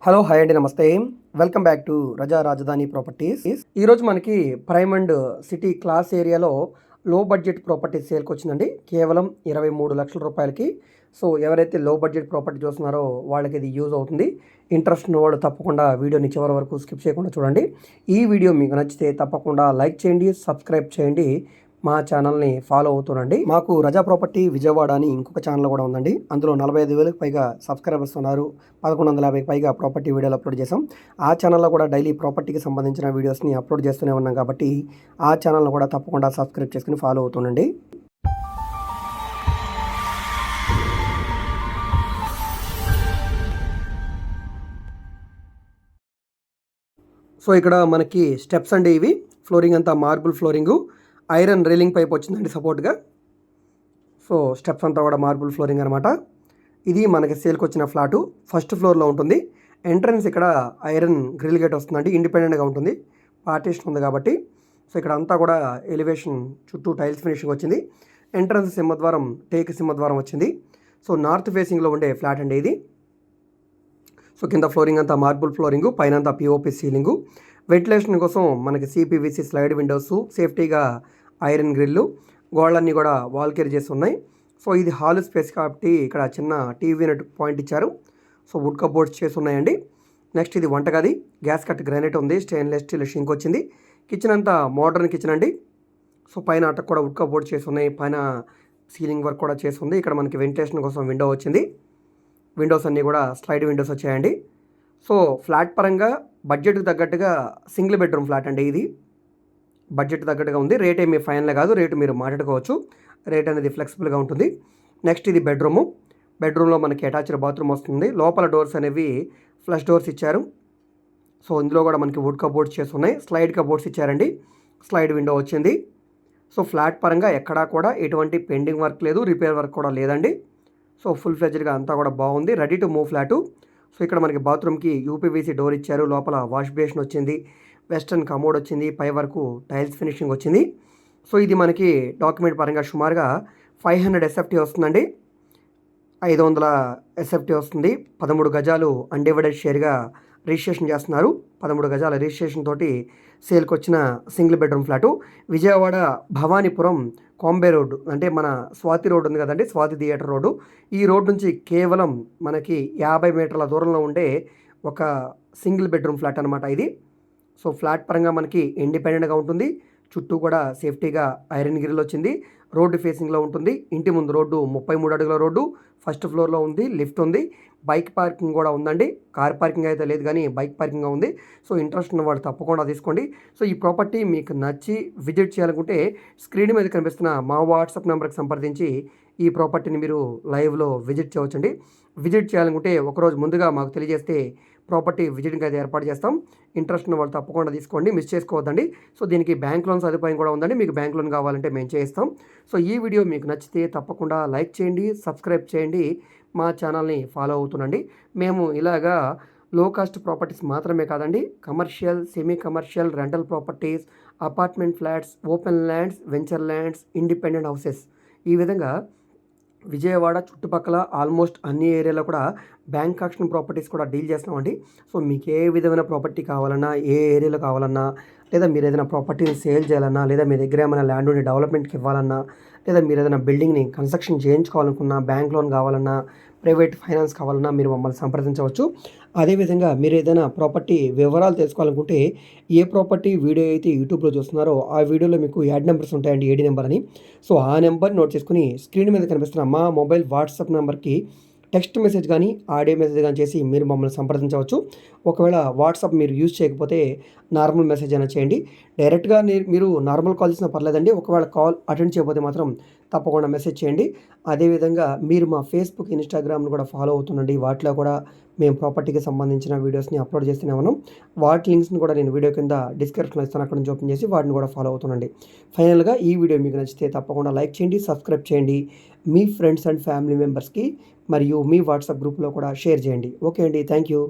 Hello hi అండి, నమస్తే. Welcome back to రజా రాజధాని ప్రాపర్టీస్. ఈరోజు మనకి ప్రైమ్ అండ్ సిటీ క్లాస్ ఏరియాలో లో బడ్జెట్ ప్రాపర్టీస్ సేల్కి వచ్చిందండి. కేవలం 23 లక్షల రూపాయలకి. సో ఎవరైతే లో బడ్జెట్ ప్రాపర్టీ చూస్తున్నారో వాళ్ళకి ఇది యూజ్ అవుతుంది. ఇంట్రెస్ట్ ఉన్న వాళ్ళు తప్పకుండా వీడియోని చివరి వరకు స్కిప్ చేయకుండా చూడండి. ఈ వీడియో మీకు నచ్చితే తప్పకుండా లైక్ చేయండి, సబ్స్క్రైబ్ చేయండి, మా ఛానల్ని ఫాలో అవుతుండండి. మాకు రజా ప్రాపర్టీ విజయవాడ అని ఇంకొక ఛానల్ కూడా ఉందండి. అందులో 45,000కి పైగా సబ్స్క్రైబర్స్ ఉన్నారు. 1150కి పైగా ప్రాపర్టీ వీడియోలు అప్లోడ్ చేసాం. ఆ ఛానల్లో కూడా డైలీ ప్రాపర్టీకి సంబంధించిన వీడియోస్ని అప్లోడ్ చేస్తూనే ఉన్నాం కాబట్టి ఆ ఛానల్ని కూడా తప్పకుండా సబ్స్క్రైబ్ చేసుకుని ఫాలో అవుతుండండి. సో ఇక్కడ మనకి స్టెప్స్ అండి, ఇవి ఫ్లోరింగ్ అంతా marble flooring, iron railing pipe వచ్చిందండి సపోర్ట్గా. సో స్టెప్స్ అంతా కూడా మార్బుల్ ఫ్లోరింగ్ అనమాట. ఇది మనకి సేల్కి వచ్చిన ఫ్లాటు ఫస్ట్ ఫ్లోర్లో ఉంటుంది. ఎంట్రన్స్ ఇక్కడ ఐరన్ గ్రిల్ గేట్ వస్తుందండి, ఇండిపెండెంట్గా ఉంటుంది, పార్టీషన్ ఉంది కాబట్టి. సో ఇక్కడ అంతా కూడా ఎలివేషన్ చుట్టూ టైల్స్ ఫినిషింగ్ వచ్చింది. ఎంట్రన్స్ సింహద్వారం టేక్ సింహద్వారం వచ్చింది. సో నార్త్ ఫేసింగ్లో ఉండే ఫ్లాట్ అండి ఇది. సో కింద ఫ్లోరింగ్ అంతా మార్బుల్ ఫ్లోరింగు, పైన అంతా పిఓపి సీలింగు. వెంటిలేషన్ కోసం మనకి సిపివిసి స్లైడ్ విండోస్, సేఫ్టీగా ఐరన్ గ్రిల్లు, గోడలన్నీ కూడా వాల్ కేర్ చేసి ఉన్నాయి. సో ఇది హాల్ స్పేస్ కాబట్టి ఇక్కడ చిన్న టీవీ యూనిట్ పాయింట్ ఇచ్చారు. సో వుడ్ కబోర్డ్స్ చేసి ఉన్నాయండి. నెక్స్ట్ ఇది వంటగది, గ్యాస్ కట్ గ్రానైట్ ఉంది, స్టెయిన్లెస్ స్టీల్ షింక్ వచ్చింది. కిచెన్ అంతా మోడర్న్ కిచెన్ అండి. సో పైన అటకు కూడా వుడ్ కబోర్డ్స్ చేసి ఉన్నాయి, పైన సీలింగ్ వర్క్ కూడా చేసి ఉంది. ఇక్కడ మనకి వెంటిలేషన్ కోసం విండో వచ్చింది. విండోస్ అన్నీ కూడా స్లైడ్ విండోస్ వచ్చాయండి. సో ఫ్లాట్ పరంగా బడ్జెట్కి తగ్గట్టుగా సింగిల్ బెడ్రూమ్ ఫ్లాట్ అండి ఇది. బడ్జెట్ తగ్గట్టుగా ఉంది. రేట్ ఏమీ ఫైనల్ కాదు, రేటు మీరు మాట్లాడుకోవచ్చు. రేట్ అనేది ఫ్లెక్సిబుల్గా ఉంటుంది. నెక్స్ట్ ఇది బెడ్రూము. బెడ్రూమ్లో మనకి అటాచ్డ్ బాత్రూమ్ వస్తుంది. లోపల డోర్స్ అనేవి ఫ్లష్ డోర్స్ ఇచ్చారు. సో ఇందులో కూడా మనకి వుడ్ కబోర్డ్స్ చేసి ఉన్నాయి, స్లైడ్ కబోర్డ్స్ ఇచ్చారండి, స్లైడ్ విండో వచ్చింది. సో ఫ్లాట్ పరంగా ఎక్కడా కూడా ఎటువంటి పెండింగ్ వర్క్ లేదు, రిపేర్ వర్క్ కూడా లేదండి. సో ఫుల్ ఫ్లెడ్జ్డ్గా అంతా కూడా బాగుంది, ready to move flat. So ఇక్కడ మనకి బాత్రూమ్కి యూపీవీసీ డోర్ ఇచ్చారు, లోపల వాష్ బేసిన్ వచ్చింది, వెస్టర్న్ కమోడ్ వచ్చింది, పై వరకు టైల్స్ ఫినిషింగ్ వచ్చింది. సో ఇది మనకి డాక్యుమెంట్ పరంగా సుమారుగా 500 ఎస్ఎఫ్టీ వస్తుందండి. 500 ఎస్ఎఫ్టీ వస్తుంది. 13 గజాలు అన్డివైడెడ్ షేర్గా రిజిస్ట్రేషన్ చేస్తున్నారు. 13 గజాల రిజిస్ట్రేషన్ తోటి సేల్కి వచ్చిన single bedroom flat. Vijayawada Bhavanipuram Cambay road, అంటే మన స్వాతి రోడ్డు ఉంది కదండి, స్వాతి థియేటర్ రోడ్డు. ఈ రోడ్ నుంచి కేవలం మనకి 50 మీటర్ల దూరంలో ఉండే ఒక సింగిల్ బెడ్రూమ్ ఫ్లాట్ అనమాట ఇది. సో ఫ్లాట్ పరంగా మనకి ఇండిపెండెంట్గా ఉంటుంది. చుట్టూ కూడా సేఫ్టీగా ఐరన్ గ్రిల్ వచ్చింది. రోడ్డు ఫేసింగ్లో ఉంటుంది. ఇంటి ముందు రోడ్డు 33 అడుగుల రోడ్డు, ఫస్ట్ ఫ్లోర్లో ఉంది, లిఫ్ట్ ఉంది, బైక్ పార్కింగ్ కూడా ఉందండి. కార్ పార్కింగ్ అయితే లేదు కానీ బైక్ పార్కింగ్ ఉంది. సో ఇంట్రెస్ట్ ఉన్న వాళ్ళు తప్పకుండా తీసుకోండి. సో ఈ ప్రాపర్టీ మీకు నచ్చి విజిట్ చేయాలనుకుంటే స్క్రీన్ మీద కనిపిస్తున్న మా వాట్సాప్ నెంబర్కి సంప్రదించి ఈ ప్రాపర్టీని మీరు లైవ్లో విజిట్ చేయవచ్చండి. విజిట్ చేయాలనుకుంటే ఒకరోజు ముందుగా మాకు తెలియజేస్తే ప్రాపర్టీ విజిటింగ్ అయితే ఏర్పాటు చేస్తాం. ఇంట్రెస్ట్ ఉన్న వాళ్ళు తప్పకుండా తీసుకోండి, మిస్ చేసుకోవద్దండి. సో దీనికి బ్యాంక్ లోన్ సదుపాయం కూడా ఉందండి. మీకు బ్యాంక్ లోన్ కావాలంటే మేము చేయిస్తాం. సో ఈ వీడియో మీకు నచ్చితే తప్పకుండా లైక్ చేయండి, సబ్స్క్రైబ్ చేయండి, మా ఛానల్ని ఫాలో అవుతుండండి. మేము ఇలాగా లో కాస్ట్ ప్రాపర్టీస్ మాత్రమే కాదండి, commercial, semi commercial, rental properties, apartment flats, open lands, venture lands, independent houses, ఈ విధంగా విజయవాడ చుట్టుపక్కల ఆల్మోస్ట్ అన్ని ఏరియాలో కూడా బ్యాంక్ ఆక్షన్ ప్రాపర్టీస్ కూడా డీల్ చేస్తున్నామండి. సో మీకు ఏ విధమైన ప్రాపర్టీ కావాలన్నా, ఏ ఏరియాలో కావాలన్నా, లేదా మీరు ఏదైనా ప్రాపర్టీని సేల్ చేయాలన్నా, లేదా మీ దగ్గర ఏమైనా ల్యాండ్ ఉండి డెవలప్మెంట్కి ఇవ్వాలన్నా, లేదా మీరు ఏదైనా బిల్డింగ్ని కన్స్ట్రక్షన్ చేయించుకోవాలనుకున్నా, బ్యాంక్ లోన్ కావాలన్నా, ప్రైవేట్ ఫైనాన్స్ కావాలన్నా మీరు మమ్మల్ని సంప్రదించవచ్చు. అదేవిధంగా మీరు ఏదైనా ప్రాపర్టీ వివరాలు తెలుసుకోవాలనుకుంటే, ఏ ప్రాపర్టీ వీడియో అయితే యూట్యూబ్లో చూస్తున్నారో ఆ వీడియోలో మీకు యాడ్ నెంబర్స్ ఉంటాయండి, ఏడీ నెంబర్ అని. సో ఆ నెంబర్ నోట్ చేసుకుని స్క్రీన్ మీద కనిపిస్తున్న మా మొబైల్ వాట్సాప్ నెంబర్కి టెక్స్ట్ మెసేజ్ కానీ ఆడియో మెసేజ్ కానీ చేసి మీరు మమ్మల్ని సంప్రదించవచ్చు. ఒకవేళ వాట్సాప్ మీరు యూజ్ చేయకపోతే నార్మల్ మెసేజ్ అయినా చేయండి. డైరెక్ట్గా మీరు నార్మల్ కాల్ చేసినా పర్లేదండి. ఒకవేళ కాల్ అటెండ్ చేయకపోతే మాత్రం తప్పకుండా మెసేజ్ చేయండి. అదేవిధంగా మీరు మా ఫేస్బుక్, ఇన్స్టాగ్రామ్ను కూడా ఫాలో అవుతుండండి. వాటిలో కూడా మేము ప్రాపర్టీకి సంబంధించిన వీడియోస్ని అప్లోడ్ చేస్తూనే ఉన్నాం. వాటి లింక్స్ని కూడా నేను వీడియో కింద డిస్క్రిప్షన్లో ఇస్తాను, అక్కడ నుంచి ఓపెన్ చేసి వాటిని కూడా ఫాలో అవుతుండండి. ఫైనల్గా ఈ వీడియో మీకు నచ్చితే తప్పకుండా లైక్ చేయండి, సబ్స్క్రైబ్ చేయండి, మీ ఫ్రెండ్స్ అండ్ ఫ్యామిలీ మెంబర్స్కి మరియు మీ వాట్సాప్ గ్రూప్లో కూడా షేర్ చేయండి. ఓకే అండి, థ్యాంక్ యూ.